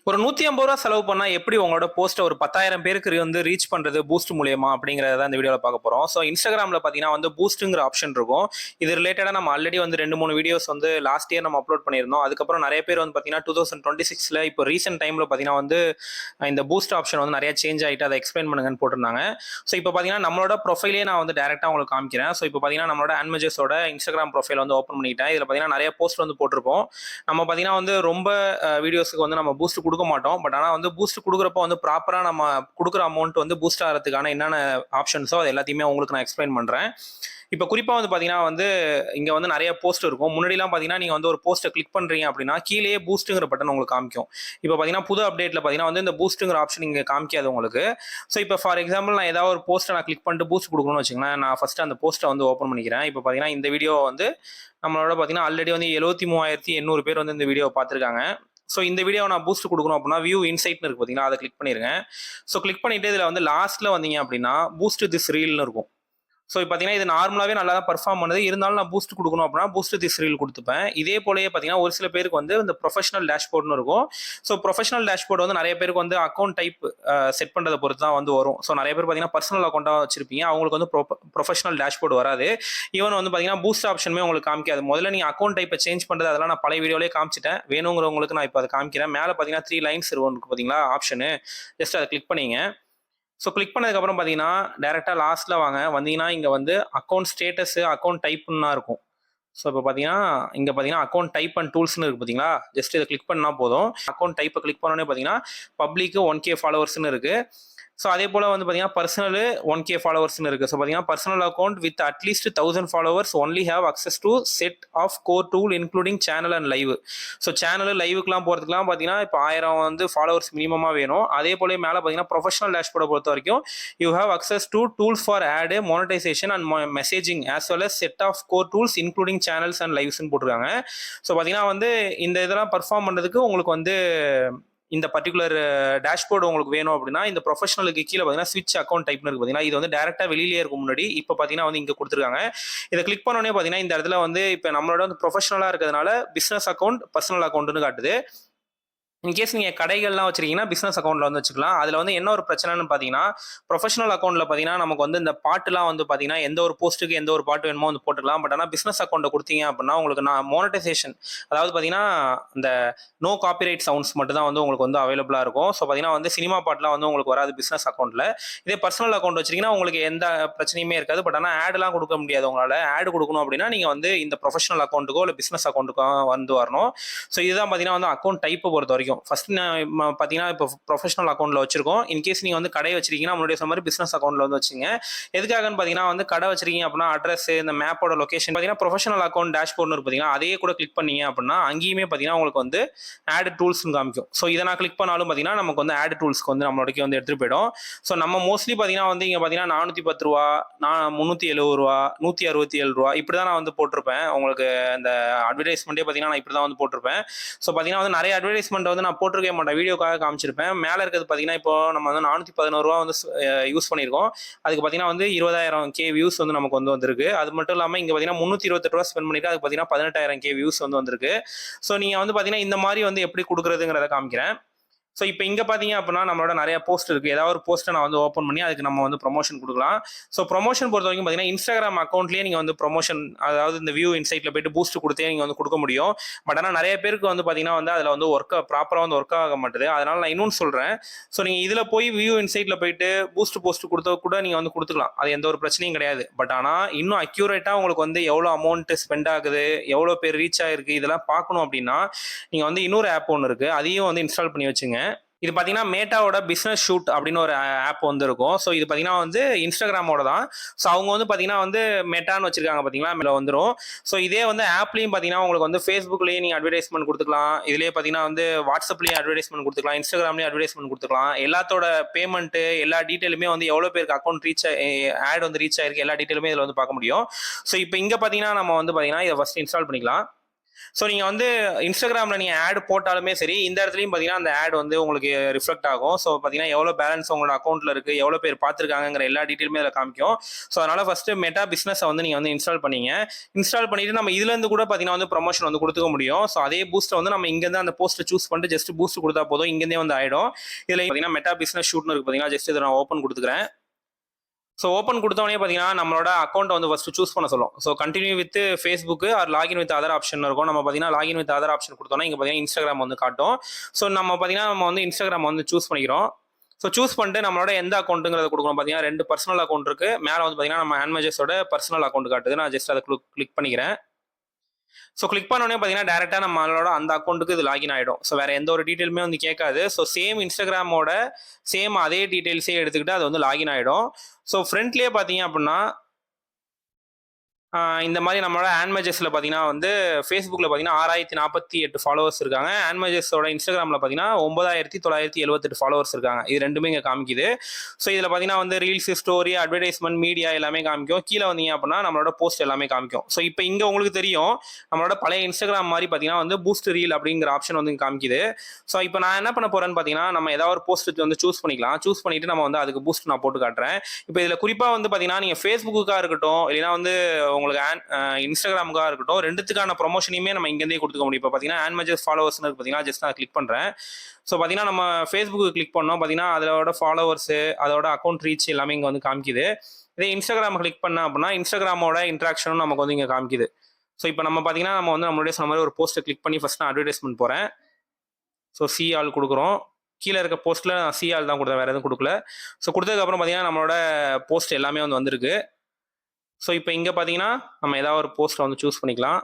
ஒரு ₹150 செலவு பண்ணா எப்படி உங்களோட போஸ்ட்ட ஒரு 10,000 பேருக்கு வந்து ரீச் பண்றது பூஸ்ட் மூலியமா அப்படிங்கிறத தான் இந்த வீடியோல பார்க்க போறோம். ஸோ இன்ஸ்டாகிராம்ல பார்த்தீங்கன்னா வந்து பூஸ்ட்ங்கிற ஆப்ஷன் இருக்கும். இது ரிலேட்டடா நம்ம ஆல்ரெடி வந்து 2, 3 வீடியோஸ் வந்து லாஸ்ட் இயர் நம்ம அப்லோட் பண்ணியிருந்தோம். அதுக்கப்புறம் நிறைய பேர் வந்து பார்த்தீங்கன்னா 2026ல இப்போ ரீசென்ட் டைம்ல பார்த்தீங்கன்னா வந்து இந்த பூஸ்ட் ஆப்ஷன் வந்து நிறைய சேஞ்ச் ஆயிட்டு அதை எக்ஸ்பிளைன் பண்ணுங்கன்னு போட்டிருந்தாங்க. ஸோ இப்போ பார்த்தீங்கன்னா நம்மளோட ப்ரொஃபைலே நான் வந்து டேரக்டா உங்களுக்கு காமிக்கிறேன். ஸோ இப்போ பார்த்தீங்கன்னா நம்மளோட ஆன்மேஜஸோட இன்ஸ்டாகிராம் ப்ரொஃபைல் வந்து ஓப்பன் பண்ணிட்டேன். இதில் பார்த்தீங்கன்னா நிறைய போஸ்ட் வந்து போட்டிருப்போம். நம்ம பார்த்தீங்கன்னா வந்து ரொம்ப வீடியோஸ்க்கு வந்து நம்ம பூஸ்ட் கொடுக்க மாட்டோம். பட் ஆனால் வந்து பூஸ்ட் கொடுக்குறப்போ வந்து ப்ராப்பராக நம்ம கொடுக்குற அமௌண்ட் வந்து பூஸ்ட் ஆகிறதுக்கான என்னென்ன ஆப்ஷன்ஸோ அது எல்லாத்தையுமே உங்களுக்கு நான் எக்ஸ்பிளைன் பண்ணுறேன். இப்போ குறிப்பாக வந்து பார்த்தீங்கன்னா வந்து இங்கே வந்து நிறைய போஸ்ட் இருக்கும். முன்னாடிலாம் பார்த்தீங்கன்னா நீங்கள் வந்து ஒரு போஸ்ட்டை கிளிக் பண்ணுறீங்க அப்படின்னா கீழேயே பூஸ்ட்டுங்கிற பட்டன் உங்களுக்கு காமிக்கும். இப்போ பார்த்தீங்கன்னா புது அப்டேட்டில் பார்த்தீங்கன்னா வந்து இந்த பூஸ்ட்டுங்கிற ஆப்ஷன் இங்கே காமிக்காது உங்களுக்கு. ஸோ இப்போ ஃபார் எக்ஸாம்பிள் நான் ஏதாவது ஒரு போஸ்ட்டை நான் கிளிக் பண்ணிட்டு பூஸ்ட் கொடுக்கணும்னு வச்சுங்களேன். நான் ஃபஸ்ட்டு அந்த போஸ்ட்டை வந்து ஓப்பன் பண்ணிக்கிறேன். இப்போ பார்த்தீங்கன்னா இந்த வீடியோ வந்து நம்மளோட பார்த்தீங்கன்னா ஆல்ரெடி வந்து 73,800 பேர் வந்து இந்த வீடியோ பார்த்துருக்காங்க. ஸோ இந்த வீடியோவை நான் பூஸ்ட் கொடுக்கணும் அப்படின்னா வியூ இன்சைட்னு இருக்கு பார்த்தீங்கன்னா அதை கிளிக் பண்ணிருங்க. ஸோ கிளிக் பண்ணிட்டு இதில் வந்து லாஸ்ட்ல வந்தீங்க அப்படின்னா பூஸ்ட் திஸ் ரீல்னு இருக்கும். ஸோ பார்த்தீங்கன்னா இது நார்மலாகவே நல்லா தான் பர்ஃபார்ம் பண்ணுது. இருந்தாலும் நான் பூஸ்ட் கொடுக்கணும் அப்படின்னா பூஸ்ட் திஸ் ரீல் கொடுத்துப்பேன். இதே போலயே பார்த்தீங்கன்னா ஒரு சில பேருக்கு வந்து இந்த ப்ரொஃபஷனல் டேஷ்போர்ட்னு இருக்கும். ஸோ ப்ரொஃபஷனல் டேஷ்போர்ட் வந்து நிறைய பேருக்கு வந்து அக்கௌண்ட் டைப் செட் பண்ணுறதை பொறுத்து தான் வந்து வரும். ஸோ நிறைய பேர் பார்த்தீங்கன்னா பர்சனல் அக்கௌண்ட்டாக வச்சிருப்பீங்க. அவங்களுக்கு வந்து ப்ரொஃபஷனல் டேஷ்போர்ட் வராது. ஈவன் வந்து பார்த்தீங்கன்னா பூஸ்ட் ஆப்ஷனுமே உங்களுக்கு காமிக்காது. முதல்ல நீங்கள் அக்கௌண்ட் டைப்பை சேஞ்ச் பண்ணுறது அதெல்லாம் நான் பழைய வீடியோலேயே காமிச்சிட்டேன். வேணுங்கிறவங்களுக்கு நான் இப்போ அதை காமிக்கிறேன். மேலே பார்த்தீங்கன்னா 3 லைன்ஸ் இருக்கும் பார்த்தீங்களா ஆப்ஷனு. ஜஸ்ட் அதை கிளிக் பண்ணிங்க. ஸோ கிளிக் பண்ணதுக்கப்புறம் பார்த்தீங்கன்னா டேரெக்டாக லாஸ்ட்டில் வந்தீங்கன்னா இங்கே வந்து அக்கௌண்ட் ஸ்டேட்டஸு அக்கௌண்ட் டைப்புன்னா இருக்கும். ஸோ இப்போ பார்த்தீங்கன்னா இங்கே பார்த்தீங்கன்னா அக்கௌண்ட் டைப் அண்ட் டூல்ஸ்னு இருக்குது பார்த்தீங்களா. ஜஸ்ட் இதை கிளிக் பண்ணால் போதும். அக்கௌண்ட் டைப்பை கிளிக் பண்ணோன்னே பார்த்தீங்கன்னா பப்ளிக்கு 1K ஃபாலோவர்ஸ்னு இருக்குது. ஸோ அதே போல் வந்து பார்த்தீங்கன்னா பர்சனல் 1K ஃபாலோவர்ஸ்னு இருக்குது. ஸோ பார்த்தீங்கன்னா personal account with at least 1000 followers only have access to set of core tool including channel and live. So channel லைவுக்குலாம் போகிறதுக்குலாம் பார்த்தீங்கன்னா இப்போ 1000 வந்து ஃபாலோவர்ஸ் மினிமமாக வேணும். அதே போல மேலே பார்த்தீங்கன்னா ப்ரொஃபஷனல் டேஷ்போர்டை பொறுத்த வரைக்கும் you have access to tools for ad monetization and messaging as well as set of core tools including channels and லைவ்ஸ்ன்னு போட்டிருக்காங்க. ஸோ பார்த்தீங்கன்னா வந்து இந்த இதெல்லாம் பர்ஃபார்ம் பண்ணுறதுக்கு உங்களுக்கு வந்து இந்த பர்டிகுலர் டேஷ்போர்டு உங்களுக்கு வேணும் அப்படின்னா இந்த ப்ரொஃபஷனலுக்கு கீழே பார்த்தீங்கன்னா ஸ்விட்ச் அக்கௌண்ட் டைப்னு இருக்கு பார்த்தீங்கன்னா இது வந்து டேரெக்டாக வெளியிலே இருக்கும். முன்னாடி இப்போ பார்த்தீங்கன்னா வந்து இங்கே கொடுத்துருக்காங்க. இதை கிளிக் பண்ணோன்னே பார்த்தீங்கன்னா இந்த இடத்துல வந்து இப்போ நம்மளோட வந்து ப்ரொஃபஷனலாக இருக்கிறதுனால பிஸ்னஸ் அக்கௌண்ட் பர்சனல் அக்கௌண்ட்னு காட்டுது. இன்கேஸ் நீங்கள் கடைகள்லாம் வச்சிருக்கீங்கன்னா பிஸ்னஸ் அக்கௌண்ட்டில் வந்து வச்சுக்கலாம். அதில் வந்து என்ன ஒரு பிரச்சனைன்னு பார்த்தீங்கன்னா ப்ரொஃபஷனல் அக்கௌண்ட்டில் பார்த்தீங்கன்னா நமக்கு வந்து இந்த பாட்டுலாம் வந்து பார்த்தீங்கன்னா எந்த ஒரு போஸ்ட்டுக்கு எந்த ஒரு பாட்டு வேணுமோ வந்து போட்டுக்கலாம். பட் ஆனால் பிஸ்னஸ் அக்கௌண்ட்டை கொடுத்தீங்க அப்படின்னா உங்களுக்கு நான் மோனடைசேஷன் அதாவது பார்த்தீங்கன்னா இந்த நோ காப்பிரைட் சவுண்ட்ஸ் மட்டும் தான் வந்து உங்களுக்கு வந்து அவைலபிளாக இருக்கும். ஸோ பார்த்தீங்கன்னா வந்து சினிமா பாட்டுலாம் வந்து உங்களுக்கு வராது பிஸ்னஸ் அக்கௌண்ட்டில். இதே பர்சனல் அக்கௌண்ட் வச்சிருக்கீங்கன்னா உங்களுக்கு எந்த பிரச்சனையுமே இருக்காது. பட் ஆனால் ஆட்லாம் கொடுக்க முடியாது. உங்களால் ஆட் கொடுக்கணும் அப்படின்னா நீங்கள் வந்து இந்த ப்ரொஃபஷனல் அக்கௌண்ட்டுக்கோ இல்லை பிஸ்னஸ் அக்கௌண்ட்டுக்கோ வந்து வரணும். ஸோ இதுதான் பார்த்தீங்கன்னா வந்து அக்கௌண்ட் டைப்பை பொறுத்த வரைக்கும். ஃபர்ஸ்ட் பார்த்தீங்கன்னா இப்போ ப்ரொஃபஷனல் அக்கௌண்ட்டில் வச்சிருக்கோம். இன்கேஸ் நீங்கள் வந்து கடை வச்சிருக்கீங்கன்னா முன்னாடி சொன்ன மாதிரி பிஸ்னஸ் அக்கௌண்ட்டில் வந்து வச்சுங்க. எதுக்காகன்னு பார்த்தீங்கன்னா வந்து கடை வச்சிருக்கீங்க அப்படின்னா அட்ரஸ் இந்த மேப்போட லொகேஷன் பார்த்தீங்கன்னா ப்ரொஃபஷனல் அக்கௌண்ட் டேஷ்போர்ட்னு இருக்கு பார்த்தீங்கன்னா அதையே கூட கிளிக் பண்ணீங்க அப்படின்னா அங்கேயுமே பார்த்தீங்கன்னா உங்களுக்கு வந்து ஆட் டூல்ஸ்னு காமிக்கும். ஸோ இதை நான் கிளிக் பண்ணாலும் பார்த்தீங்கன்னா நமக்கு வந்து ஆட் டூல்ஸ்க்கு வந்து நம்மளோடக்கே வந்து எடுத்துகிட்டு போயிடும். ஸோ நம்ம மோஸ்ட்லி பார்த்தீங்கன்னா வந்து இங்கே பார்த்தீங்கன்னா ₹410 ₹370 ₹167 இப்படி தான் நான் வந்து போட்டிருப்பேன். உங்களுக்கு இந்த அட்வர்டைஸ்மெண்ட்டே பார்த்தீங்கன்னா நான் இப்படி தான் வந்து போட்டிருப்பேன். ஸோ பார்த்தீங்கன்னா வந்து நிறைய அட்வர்டைஸ்மெண்ட் வந்து நான் போட்டிருக்கே மாட்டேன். வீடியோக்காக காமிச்சிருப்பேன். மேலே இருக்கிறது பார்த்தீங்கன்னா இப்போ நம்ம வந்து ₹411 வந்து யூஸ் பண்ணியிருக்கோம். அதுக்கு பார்த்தீங்கன்னா வந்து 20,000K வியூஸ் வந்து நமக்கு வந்து வந்திருக்கு. அது மட்டும் இல்லாமல் இங்கே பார்த்தீங்கன்னா ₹328 ஸ்பெண்ட் பண்ணிட்டு அதுக்கு பார்த்தீங்கன்னா 18,000K வியூஸ் வந்து வந்திருக்கு. ஸோ நீங்கள் வந்து பார்த்தீங்கன்னா இந்த மாதிரி வந்து எப்படி கொடுக்குறதுங்கிறத காமிக்கிறேன். ஸோ இப்போ இங்கே பார்த்தீங்க அப்படின்னா நம்மளோட நிறைய போஸ்ட் இருக்குது. ஏதாவது ஒரு போஸ்ட்டை நான் வந்து ஓப்பன் பண்ணி அதுக்கு நம்ம வந்து ப்ரொமோஷன் கொடுக்கலாம். ஸோ ப்ரொமோஷன் பொறுத்த வரைக்கும் பார்த்தீங்கன்னா இன்ஸ்டாகிராம் அக்கௌண்ட்லேயே நீங்கள் வந்து ப்ரொமோஷன் அதாவது இந்த வியூ இன்சைட்டில் போயிட்டு பூஸ்ட் கொடுத்தே நீங்கள் வந்து கொடுக்க முடியும். பட் ஆனால் நிறைய பேருக்கு வந்து பார்த்தீங்கன்னா வந்து அதில் வந்து ப்ராப்பராக வந்து ஒர்க் ஆக மாட்டுது. அதனால் நான் இன்னொன்று சொல்கிறேன். ஸோ நீங்கள் இதில் போய் வியூ இன்சைட்டில் போயிட்டு போஸ்ட் கொடுத்த கூட நீங்கள் வந்து கொடுத்துக்கலாம். அது எந்த ஒரு பிரச்சனையும் கிடையாது. பட் ஆனால் இன்னும் அக்யூரேட்டாக உங்களுக்கு வந்து எவ்வளோ அமௌண்ட் ஸ்பெண்ட் ஆகுது எவ்வளோ பேர் ரீச் ஆகிருக்கு இதெல்லாம் பார்க்கணும் அப்படின்னா நீங்கள் வந்து இன்னொரு ஆப் ஒன்று இருக்குது. அதையும் வந்து இன்ஸ்டால் பண்ணி வச்சுங்க. இது பார்த்தீங்கன்னா மேட்டாவோட பிஸ்னஸ் ஷூட் அப்படின்னு ஒரு ஆப் வந்து இருக்கும். ஸோ இது பார்த்தீங்கன்னா வந்து இன்ஸ்டாகிராமோட தான். ஸோ அவங்க வந்து பார்த்தீங்கன்னா வந்து மெட்டான்னு வச்சிருக்காங்க பார்த்தீங்களா மேலே வந்துடும். ஸோ இதே வந்து ஆப்லையும் பார்த்தீங்கன்னா உங்களுக்கு வந்து ஃபேஸ்புக்லேயும் நீங்கள் அட்வர்டைஸ்மெண்ட் கொடுத்துக்கலாம். இதுலேயே பார்த்தீங்கன்னா வந்து வாட்ஸ்அப்லேயும் அட்வர்டைஸ்மெண்ட் கொடுத்துக்கலாம். இன்ஸ்டாகிராம்லேயும் அட்வர்டைஸ்மெண்ட் கொடுத்துக்கலாம். எல்லாத்தோட பேமெண்ட்டு எல்லா டீட்டெயிலுமே வந்து எவ்வளோ பேருக்கு அக்கௌண்ட் ஆட் வந்து ரீச் ஆயிருக்கு எல்லா டீட்டெயிலுமே இதில் வந்து பார்க்க முடியும். ஸோ இப்போ இங்கே பார்த்தீங்கன்னா நம்ம வந்து பார்த்தீங்கன்னா இதை ஃபஸ்ட் இன்ஸ்டால் பண்ணிக்கலாம். ஸோ நீங்கள் வந்து இன்ஸ்டாகிராமில் நீங்கள் ஆட் போட்டாலுமே சரி, இந்த இடத்துலையும் பார்த்தீங்கன்னா அந்த ஆட் வந்து உங்களுக்கு ரிஃப்ளெக்ட் ஆகும். ஸோ பார்த்தீங்கன்னா எவ்வளோ பேலன்ஸ் உங்களோட அக்கௌண்ட்டில் இருக்குது, எவ்வளோ பேர் பார்த்துருக்காங்கிற எல்லா டீட்டெயிலுமே அதில் காமிக்கும். ஸோ அதனால் ஃபஸ்ட்டு மெட்டா பிஸ்னஸை வந்து நீங்கள் வந்து இன்ஸ்டால் பண்ணீங்க. இன்ஸ்டால் பண்ணிவிட்டு நம்ம இதுலேருந்து கூட பார்த்தீங்கன்னா வந்து ப்ரொமோஷன் வந்து கொடுத்துக்க முடியும். ஸோ அதே பூஸ்ட்டை வந்து நம்ம இங்கேருந்து அந்த போஸ்ட்டை சூஸ் பண்ணிட்டு ஜஸ்ட் பூஸ்ட் கொடுத்தா போதும், இங்கேருந்தே வந்து ஆகிடும். இதில் பார்த்தீங்கன்னா மெட்டா பிஸ்னஸ் ஷூட்னு இருக்குது பார்த்தீங்கன்னா, ஜஸ்ட் இதை நான் ஓப்பன் கொடுத்துக்கிறேன். ஸோ ஓப்பன் கொடுத்தவொடனே பார்த்தீங்கன்னா நம்மளோட அக்கௌண்ட்டை வந்து ஃபஸ்ட்டு சூஸ் பண்ண சொல்லும். So continue with Facebook or login with other option இருக்கும். நம்ம பார்த்தீங்கன்னா லாகின் வித் அதர் ஆப்ஷன் கொடுத்தோம்னா இங்கே பார்த்தீங்கன்னா இன்ஸ்டாகிராம் வந்து காட்டும். ஸோ நம்ம வந்து இன்ஸ்டாகிராம் வந்து சூஸ் பண்ணிக்கிறோம். ஸோ சூஸ் பண்ணிட்டு நம்மளோட எந்த அக்கௌண்ட்டுங்கிறத கொடுக்கணும். பார்த்தீங்கன்னா 2 பர்சனல் அக்கௌண்ட் இருக்குது. மேலே வந்து பார்த்தீங்கன்னா நம்ம ஹேண்ட்மேஜஸோட பர்சனல் அக்கௌண்ட் காட்டுது. நான் ஜஸ்ட் அதை கிளிக் பண்ணிக்கிறேன். ஸோ கிளிக் பண்ணோடனே பார்த்தீங்கன்னா டேரெக்டாக நம்மளோட அந்த அக்கௌண்ட்டுக்கு இது லாகின் ஆகிடும். ஸோ வேறு எந்த ஒரு டீட்டெயிலுமே வந்து கேட்காது. ஸோ சேம் இன்ஸ்டாகிராமோட சேம் அதே டீட்டெயில்ஸே எடுத்துக்கிட்டு அது வந்து லாகின் ஆகிடும். ஸோ ஃப்ரண்ட்லேயே பார்த்தீங்க அப்படின்னா இந்த மாதிரி நம்மளோட ஹேண்ட்மேஜஸில் பார்த்தீங்கன்னா வந்து ஃபேஸ்புக்கில் பார்த்தீங்கன்னா 6048 ஃபாலோவர்ஸ் இருக்காங்க. ஹேண்ட்மேஜஸோட இன்ஸ்டாகிராமில் பார்த்தீங்கன்னா 9978 ஃபாலோவர்ஸ் இருக்காங்க. இது ரெண்டுமே இங்கே காமிக்குது. ஸோ இதில் பார்த்தீங்கன்னா வந்து ரீல்ஸ், ஸ்டோரி, அட்வர்டைஸ்மெண்ட், மீடியா எல்லாமே காமிக்கும். கீழே வந்தீங்க அப்படின்னா நம்மளோட போஸ்ட் எல்லாமே காமிக்கும். ஸோ இப்போ இங்கே உங்களுக்கு தெரியும் நம்மளோட பழைய இன்ஸ்டாகிராம் மாதிரி பார்த்தீங்கன்னா வந்து பூஸ்ட் ரீல் அப்படிங்கிற ஆப்ஷன் வந்து காமிக்குது. ஸோ இப்போ நான் என்ன பண்ண போகிறேன்னு பார்த்தீங்கன்னா நம்ம ஏதாவது ஒரு போஸ்ட் வந்து சூஸ் பண்ணிக்கலாம். சூஸ் பண்ணிவிட்டு நம்ம வந்து அதுக்கு பூஸ்ட் நான் போட்டு காட்டுறேன். இப்போ இதில் குறிப்பாக வந்து பார்த்தீங்கன்னா நீங்கள் ஃபேஸ்புக்காக இருக்கட்டும், இல்லைனா வந்து உங்களுக்கு இன்ஸ்டாகிராமுக்காக இருக்கட்டும், ரெண்டுத்துக்கான ப்ரொமோஷனையுமே நம்ம இங்கேருந்தே கொடுத்துக்க முடியும். இப்போ பார்த்தீங்கன்னா ஹேண்ட்மேஜஸ் ஃபாலோவர்ஸ்னு பார்த்தீங்கன்னா ஜஸ்ட் நான் கிளிக் பண்ணுறேன். ஸோ பார்த்தீங்கன்னா நம்ம ஃபேஸ்புக்கு கிளிக் பண்ணோம். பார்த்தீங்கன்னா அதோட ஃபாலோவர்ஸு, அதோட அக்கௌண்ட் ரீச் எல்லாமே இங்கே வந்து காமிக்குது. இதே இன்ஸ்டாகிராம் கிளிக் பண்ண அப்படின்னா இன்ஸ்டாகிராமோட இன்ட்ராக்ஷனும் நமக்கு வந்து இங்கே காமிக்குது. ஸோ இப்போ நம்ம பார்த்தீங்கன்னா நம்ம வந்து நம்மளுடைய சொன்ன மாதிரி ஒரு போஸ்ட்டை கிளிக் பண்ணி ஃபஸ்ட் நான் அட்வர்டைஸ்மெண்ட் போகிறேன். ஸோ சி ஆல் கொடுக்குறோம். கீழே இருக்க போஸ்ட்டில் நான் சி ஆல் தான் கொடுத்தேன், வேறு எதுவும் கொடுக்கல. ஸோ கொடுத்ததுக்கப்புறம் பார்த்தீங்கன்னா நம்மளோட போஸ்ட் எல்லாமே வந்து வந்திருக்கு. ஸோ இப்போ இங்கே பார்த்தீங்கன்னா நம்ம ஏதாவது ஒரு போஸ்ட்டை வந்து சூஸ் பண்ணிக்கலாம்.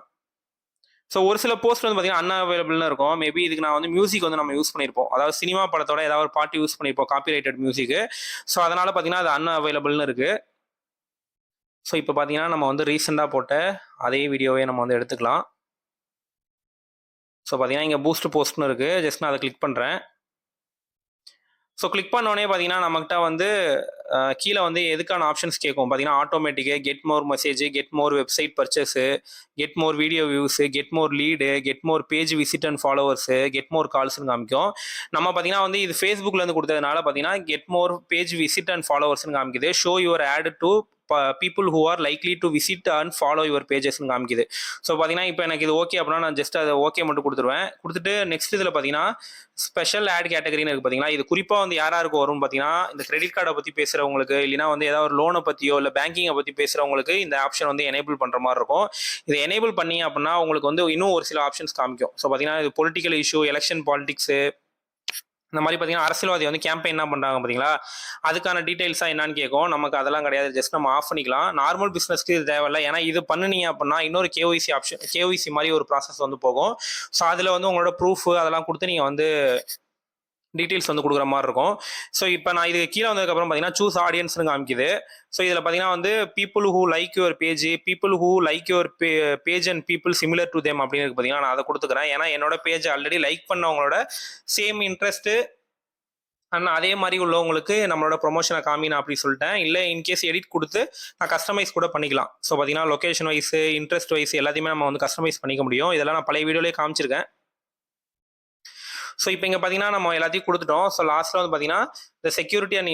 ஸோ ஒரு சில போஸ்ட் வந்து பார்த்தீங்கன்னா அன்அவைலபிள்னு இருக்கும். மேபி இதுக்கு நான் வந்து மியூசிக் வந்து நம்ம யூஸ் பண்ணியிருப்போம். அதாவது சினிமா படத்தோட ஏதாவது ஒரு பாட்டு யூஸ் பண்ணியிருப்போம், காப்பிரைட்டட் மியூசிக்கு. ஸோ அதனால் பார்த்தீங்கன்னா அது அன்அவைலபிள்னு இருக்குது. ஸோ இப்போ பார்த்தீங்கன்னா நம்ம வந்து ரீசெண்டாக போட்ட அதே வீடியோவே நம்ம வந்து எடுத்துக்கலாம். ஸோ பார்த்தீங்கன்னா இங்கே பூஸ்ட் போஸ்ட்னு இருக்குது. ஜஸ்ட் நான் அதை கிளிக் பண்ணுறேன். ஸோ கிளிக் பண்ணோடனே பார்த்தீங்கன்னா நம்மகிட்ட வந்து கீழே வந்து எதுக்கான ஆப்ஷன்ஸ் கேட்கும் பார்த்தீங்கன்னா automatic, get more message, get more website purchase, get more video views, get more lead, get more page visit and followers, get more கால்ஸ்னு காமிக்கும். நம்ம பார்த்தீங்கன்னா வந்து இது ஃபேஸ்புக்லேருந்து கொடுத்ததுனால பார்த்தீங்கன்னா get more page visit and ஃபாலோவர்ஸ்னு காமிக்குது. Show your ad to people who are likely to visit and follow your பேஜஸ்ன்னு காமிக்குது. ஸோ பார்த்தீங்கன்னா இப்போ எனக்கு இது ஓகே அப்படின்னா நான் ஜஸ்ட் அதை ஓகே மட்டும் கொடுத்துருவேன். கொடுத்துட்டு நெக்ஸ்ட் இதில் பார்த்தீங்கன்னா ஸ்பெஷல் ஆட் கேட்டகரின்னு இருக்குது பார்த்தீங்கன்னா, இது குறிப்பாக வந்து யாராருக்கு வரும்னு பார்த்தீங்கன்னா இந்த கிரெடிட் கார்டை பற்றி பேசுகிறவங்களுக்கு, இல்லைனா வந்து ஏதாவது ஒரு லோனை பற்றியோ இல்லை பேங்கிங்கை பற்றி பேசுகிறவங்களுக்கு இந்த ஆப்ஷன் வந்து எனேபிள் பண்ணுற மாதிரி இருக்கும். இதை எனேபிள் பண்ணீங்க அப்படின்னா உங்களுக்கு வந்து இன்னும் ஒரு சில ஆப்ஷன்ஸ் காமிக்கும். ஸோ பார்த்தீங்கன்னா இது பொலிட்டிக்கல் இஷ்யூ, எலெக்ஷன் பாலிடிக்ஸு, இந்த மாதிரி பார்த்தீங்கன்னா அரசியல்வாதி வந்து கேம்பெயின் என்ன பண்ணுறாங்க பார்த்தீங்களா, அதுக்கான டீட்டெயில்ஸாக என்னன்னு கேட்கும். நமக்கு அதெல்லாம் கிடையாது, ஜஸ்ட் நம்ம ஆஃப் பண்ணிக்கலாம். நார்மல் பிஸ்னஸ்க்கு இது தேவையில்லை. ஏன்னா இது பண்ணுனீங்க அப்படின்னா இன்னொரு கேஒய்சி ஆப்ஷன், கேஒய்சி மாதிரி ஒரு ப்ராசஸ் வந்து போகும். ஸோ அதில் வந்து உங்களோட ப்ரூஃப் அதெல்லாம் கொடுத்து நீங்கள் வந்து டீட்டெயில்ஸ் வந்து கொடுக்குற மாதிரி இருக்கும். ஸோ இப்போ நான் இது கீழே வந்ததுக்கப்புறம் பார்த்தீங்கன்னா சூஸ் ஆடியன்ஸ்னு காமிக்குது. ஸோ இதில் பார்த்தீங்கன்னா வந்து people who like your page, people who like your page and people similar to them அப்படின்னு பார்த்தீங்கன்னா நான் அதை கொடுத்துக்கிறேன். ஏன்னா என்னோட பேஜ் ஆல்ரெடி லைக் பண்ணவங்களோட சேம் இன்ட்ரெஸ்ட்டு ஆனால் அதே மாதிரி உள்ளவங்களுக்கு நம்மளோட ப்ரொமோஷனை காமினா அப்படி சொல்லிட்டேன். இல்லை இன்கேஸ் எடிட் கொடுத்து நான் கஸ்டமைஸ் கூட பண்ணிக்கலாம். ஸோ பார்த்தீங்கன்னா லொக்கேஷன் வைஸ், இன்ட்ரெஸ்ட் வைஸ் எல்லாத்தையுமே நம்ம வந்து கஸ்டமைஸ் பண்ணிக்க முடியும். இதெல்லாம் நான் பழைய வீடியோலேயே காமிச்சிருக்கேன். ஸோ இப்போ இங்கே பார்த்தீங்கன்னா நம்ம எல்லாத்தையும் கொடுத்துட்டோம். ஸோ லாஸ்ட்டில் வந்து பார்த்தீங்கன்னா இந்த செக்யூரிட்டி அண்ட்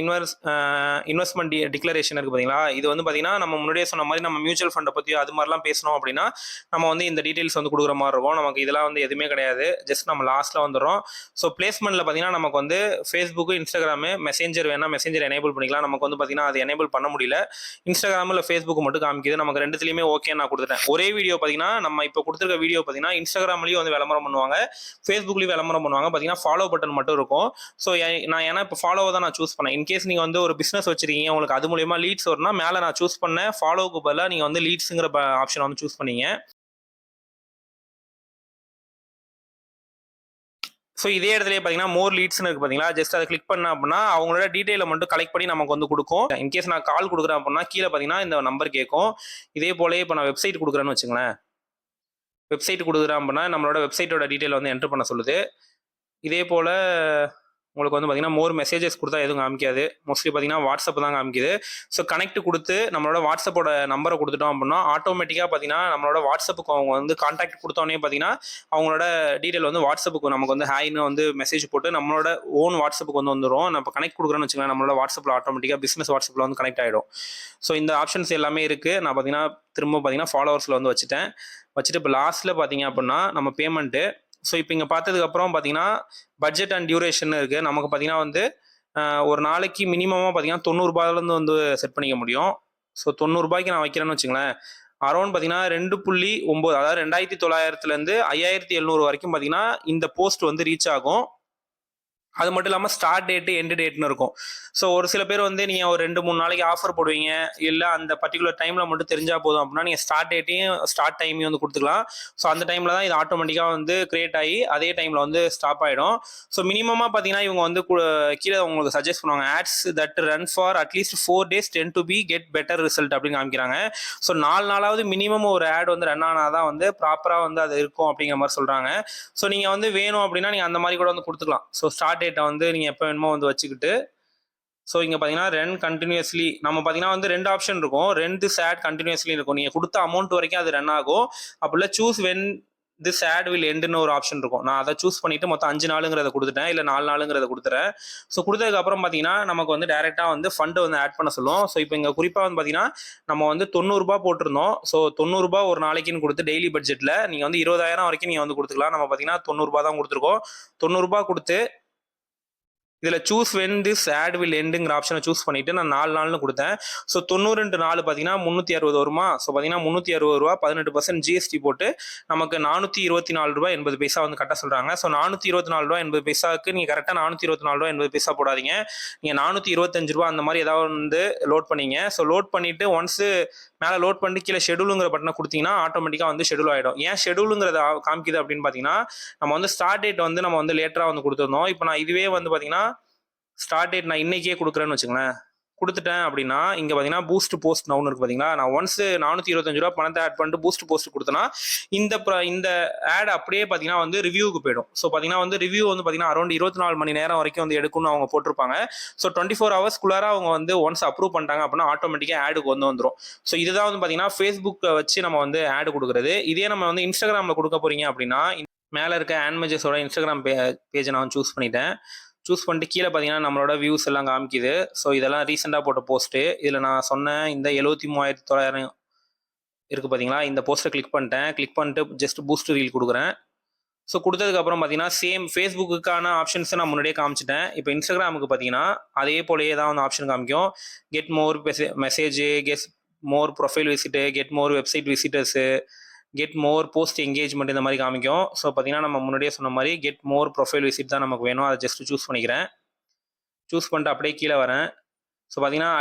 இன்வெஸ்ட்மெண்ட் டிக்ளரேஷன் இருக்குது பார்த்தீங்களா, இது வந்து பார்த்தீங்கன்னா நம்ம முன்னாடியே சொன்ன மாதிரி நம்ம மியூச்சுவல் ஃபண்டை பற்றி அது மாதிரிலாம் பேசணும் அப்படின்னா நம்ம வந்து இந்த டீட்டெயில்ஸ் வந்து கொடுக்குற மாதிரி இருக்கும். நமக்கு இதெல்லாம் வந்து எதுவுமே கிடையாது, ஜஸ்ட் நம்ம லாஸ்ட்டில் வந்துடுறோம். ஸோ பிளேஸ்மெண்ட்டில் பார்த்தீங்கன்னா நமக்கு வந்து ஃபேஸ்புக்கு, இன்ஸ்டாகிராமு, மெசேஞ்சர் வேணால் மெசேஞ்சர் எனேபிள் பண்ணிக்கலாம். நமக்கு வந்து பார்த்தீங்கன்னா அது எனேபிள் பண்ண முடியல. இன்ஸ்டாகிராமில் இல்லை ஃபேஸ்புக்கு மட்டும் காமிக்குது. நமக்கு ரெண்டுத்துலையுமே ஓகே நான் கொடுத்துட்டேன். ஒரே வீடியோ பார்த்தீங்கன்னா நம்ம இப்போ கொடுத்துருக்க வீடியோ பார்த்தீங்கன்னா இன்ஸ்டாகிராம்லேயும் வந்து விளம்பரம் பண்ணுவாங்க, ஃபேஸ்புக்லேயும் விளம்பரம் பண்ணுவாங்க. பார்த்தீங்கன்னா ஃபாலோ பட்டன் மட்டும் இருக்கும். ஸோ நான் ஏன்னா இப்போ ஃபாலோவை தான் நான் சூஸ் பண்ணேன். இன்கேஸ் நீங்கள் வந்து ஒரு பிஸ்னஸ் வச்சிருக்கீங்க, உங்களுக்கு அது மூலியமா லீட்ஸ் வரும்னா மேலே நான் சூஸ் பண்ணேன் ஃபாலோவுக்கு பதிலாக நீங்கள் வந்து லீட்ஸுங்கிற ஆப்ஷன் வந்து சூஸ் பண்ணீங்க. ஸோ இதே இடத்துல பார்த்தீங்கன்னா மோர் லீட்ஸ்னு இருக்குது பார்த்தீங்களா, ஜஸ்ட் அதை கிளிக் பண்ண அப்படின்னா அவங்களோட டீட்டெயிலை மட்டும் கலெக்ட் பண்ணி நமக்கு வந்து கொடுக்கும். இன்கேஸ் நான் கால் கொடுக்குறேன் அப்படின்னா கீழே பார்த்தீங்கன்னா இந்த நம்பர் கேட்கும். இதே போல இப்போ நான் வெப்சைட் கொடுக்குறேன்னு வச்சுங்களேன், வெப்சைட் கொடுக்குறேன் அப்படின்னா நம்மளோட வெப்சைட்டோட டீட்டெயில் வந்து என்ட்ரு பண்ண சொல்லுது. இதே போல் உங்களுக்கு வந்து பார்த்தீங்கன்னா மோர் மெசேஜஸ் கொடுத்தா எதுவும் காமிக்காது. மோஸ்ட்லி பார்த்தீங்கன்னா வாட்ஸ்அப் தான் காமிக்குது. ஸோ கனெக்ட் கொடுத்து நம்மளோட வாட்ஸ்அப்போட நம்பரை கொடுத்துட்டோம் அப்படின்னா ஆட்டோமேட்டிக்காக பார்த்தீங்கன்னா நம்மளோட வாட்ஸ்அப்புக்கு அவங்க வந்து கான்டாக்ட் கொடுத்தோன்னே பார்த்தீங்கன்னா அவங்களோட டீட்டெயில் வந்து வாட்ஸ்அப்புக்கு நமக்கு வந்து ஹாய்னு வந்து மெசேஜ் போட்டு நம்மளோட ஓன் வாட்ஸ்அப்புக்கு வந்து வந்துடும். நம்ம கனெக்ட் கொடுக்குறோன்னு வச்சுக்கோங்க, நம்மளோட வாட்ஸ்அப்பில் ஆட்டோமேட்டிக்காக பிஸ்னஸ் வாட்ஸ்அப்பில் வந்து கனெக்ட் ஆகிடும். ஸோ இந்த ஆப்ஷன்ஸ் எல்லாமே இருக்குது. நான் பார்த்தீங்கன்னா திரும்ப பார்த்தீங்கன்னா ஃபாலோவர்ஸில் வந்து வச்சுட்டு இப்போ லாஸ்ட்டில் பார்த்தீங்க அப்படின்னா நம்ம பேமெண்ட்டு. ஸோ இப்போ இங்கே பார்த்ததுக்கப்புறம் பார்த்தீங்கன்னா பட்ஜெட் அண்ட் டியூரேஷன் இருக்குது. நமக்கு பார்த்தீங்கன்னா வந்து ஒரு நாளைக்கு மினிமமாக பார்த்தீங்கன்னா 90 ரூபாயிலேருந்து வந்து செட் பண்ணிக்க முடியும். ஸோ 90 ரூபாய்க்கு நான் வைக்கிறேன்னு வச்சுங்களேன், அரௌண்ட் பார்த்தீங்கன்னா 2.9, அதாவது 2900லேருந்து 5700 வரைக்கும் பார்த்தீங்கன்னா இந்த போஸ்ட் வந்து ரீச் ஆகும். அது மட்டும் இல்லாமல் ஸ்டார்ட் டேட்டு எண்டு டேட்னு இருக்கும். ஸோ ஒரு சில பேர் வந்து நீங்கள் ஒரு 2-3 நாளைக்கு ஆஃபர் போடுவீங்க, இல்லை அந்த பர்டிகுலர் டைமில் மட்டும் தெரிஞ்சால் போதும் அப்படின்னா நீங்கள் ஸ்டார்ட் டேட்டையும் ஸ்டார்ட் டைமையும் வந்து கொடுத்துக்கலாம். ஸோ அந்த டைமில் தான் இது ஆட்டோமேட்டிக்காக வந்து கிரியேட் ஆகி அதே டைமில் வந்து ஸ்டாப் ஆகிடும். ஸோ மினிமமாக பார்த்தீங்கன்னா இவங்க வந்து கீழே உங்களுக்கு சஜஸ்ட் பண்ணுவாங்க, ஆட்ஸ் தட் ரன் ஃபார் அட்லீஸ்ட் 4 days tend to be get better result அப்படின்னு காமிக்கிறாங்க. ஸோ 4 நாளாவது மினிமம் ஒரு ஆட் வந்து ரன் ஆனால் தான் வந்து ப்ராப்பராக வந்து அது இருக்கும் அப்படிங்கிற மாதிரி சொல்கிறாங்க. ஸோ நீங்கள் வந்து வேணும் அப்படின்னா நீங்கள் அந்த மாதிரி கூட வந்து கொடுத்துக்கலாம். ஸோ ஸ்டார்ட் டேட்டை வந்து நீங்கள் எப்போ வேணுமோ வந்து வச்சுக்கிட்டு, ஸோ இங்கே பார்த்தீங்கன்னா ரன் கண்டினியூஸ்லி நம்ம பார்த்தீங்கன்னா வந்து 2 ஆப்ஷன் இருக்கும். 2 ஆட் கண்டினியூஸ்லி இருக்கும். நீங்கள் கொடுத்த அமௌண்ட் வரைக்கும் அது ரன் ஆகும். அப்படில்ல choose when this ad will எண்டுன்னு ஒரு ஆப்ஷன் இருக்கும். நான் அதை சூஸ் பண்ணிட்டு மொத்தம் 5 நாளுங்கிறத கொடுத்துட்டேன், இல்லை 4 நாளுங்கிறத கொடுத்துறேன். ஸோ கொடுத்ததுக்கப்புறம் பார்த்தீங்கன்னா நமக்கு வந்து டேரெக்டாக வந்து ஃபண்டை வந்து ஆட் பண்ண சொல்லும். ஸோ இப்போ இங்கே குறிப்பாக வந்து பார்த்தீங்கன்னா நம்ம வந்து 90 ரூபா போட்டிருந்தோம். ஸோ 90 ரூபா ஒரு நாளைக்குன்னு கொடுத்து டெய்லி பட்ஜெட்டில் நீங்கள் வந்து 20,000 வரைக்கும் நீங்கள் வந்து கொடுத்துக்கலாம். நம்ம பார்த்தீங்கன்னா 90 ரூபா தான் கொடுத்துருக்கோம். 90 ரூபா கொடுத்து இதில் choose when this ad will எண்டுங்கிற ஆப்ஷனை சூஸ் பண்ணிவிட்டு நான் 4 நாள்னு கொடுத்தேன். ஸோ 90 நாள் பார்த்தீங்கன்னா 360 வருமா. ஸோ பார்த்தீங்கன்னா 360 ரூபா 18% ஜிஎஸ்டி போட்டு நமக்கு 424 ரூபா 80 பைசா வந்து கட்ட சொல்கிறாங்க. ஸோ 424 ரூபா 80 பைசாவுக்கு நீங்கள் கரெக்டாக 424 ரூபா 80 பைசா போடாதீங்க, நீங்கள் 425 ரூபா அந்த மாதிரி ஏதாவது வந்து லோட் பண்ணிங்க. ஸோ லோட் பண்ணிவிட்டு ஒன்ஸு மேலே லோட் பண்ணி கீழே ஷெடியூலுங்கிற பட்டனை கொடுத்தீங்கன்னா ஆட்டோமேட்டிக்காக வந்து ஷெடியூல் ஆகிடும். ஏன் ஷெடியூலுங்கிறத காமிக்குது அப்படின்னு பார்த்தீங்கன்னா நம்ம வந்து ஸ்டார்ட் டேட் வந்து நம்ம வந்து லேட்டராக வந்து கொடுத்துருந்தோம். இப்போ நான் இதுவே வந்து பார்த்தீங்கன்னா ஸ்டார்ட் டேட் நான் இன்னைக்கே கொடுக்குறேன்னு வச்சுங்களேன், கொடுத்துட்டேன் அப்படின்னா இங்கே பார்த்தீங்கன்னா பூஸ்ட் போஸ்ட் நவுன் இருக்குது பார்த்தீங்களா. நான் ஒன்ஸ் 425 ரூபா பணத்தை ஆட் பண்ணிட்டு பூஸ்ட் போஸ்ட் கொடுத்தேன்னா இந்த ஆட் அப்படியே பார்த்தீங்கன்னா வந்து ரிவ்யூக்கு போயிடும். ஸோ பார்த்தீங்கன்னா வந்து ரிவ்யூ வந்து பார்த்தீங்கன்னா அரௌண்ட் 24 மணி நேரம் வரைக்கும் வந்து எடுக்கும்னு அவங்க போட்டிருப்பாங்க. ஸோ 24 ஹவர்ஸ்க்குள்ளார அவங்க வந்து ஒன்ஸ் அப்ரூவ் பண்ணிட்டாங்க அப்படின்னா ஆட்டோமேட்டிக்காக ஆடுக்கு வந்துடும். ஸோ இதுதான் வந்து பார்த்தீங்கன்னா ஃபேஸ்புக்கை வச்சு நம்ம வந்து ஆடு கொடுக்குறது. இதே நம்ம வந்து இன்ஸ்டாகிராமில் கொடுக்க போறீங்க அப்படின்னா மேலே இருக்க ஆன்மேஜஸோட இன்ஸ்டாகிராம் பேஜை நான் சூஸ் பண்ணிட்டேன். சூஸ் பண்ணிட்டு கீழே பார்த்தீங்கன்னா நம்மளோட வியூஸ் எல்லாம் காமிக்குது. ஸோ இதெல்லாம் ரீசெண்டாக போட்ட போஸ்ட்டு. இதில் நான் சொன்னேன் இந்த 73,900 இருக்குது பார்த்தீங்களா, இந்த போஸ்ட்டை கிளிக் பண்ணிட்டு ஜஸ்ட் பூஸ்ட் ரீல் கொடுக்குறேன். ஸோ கொடுத்ததுக்கப்புறம் பார்த்தீங்கன்னா சேம் ஃபேஸ்புக்குக்கான ஆப்ஷன்ஸை நான் முன்னாடியே காமிச்சிட்டேன். இப்போ இன்ஸ்டாகிராமுக்கு பார்த்தீங்கன்னா அதே போலயே தான் வந்து ஆப்ஷன் காமிக்கும். Get more message, get more profile visit, get more website visitors, get more post engagement இந்த மாதிரி காமிக்கும். ஸோ பார்த்தீங்கன்னா நம்ம முன்னாடியே சொன்ன மாதிரி கெட் மோர் ப்ரொஃபைல் விசிட் தான் நமக்கு வேணும். அதை ஜஸ்ட் சூஸ் பண்ணிக்கிறேன். சூஸ் பண்ணிட்டு அப்படியே கீழே வரேன். ஸோ பார்த்தீங்கன்னா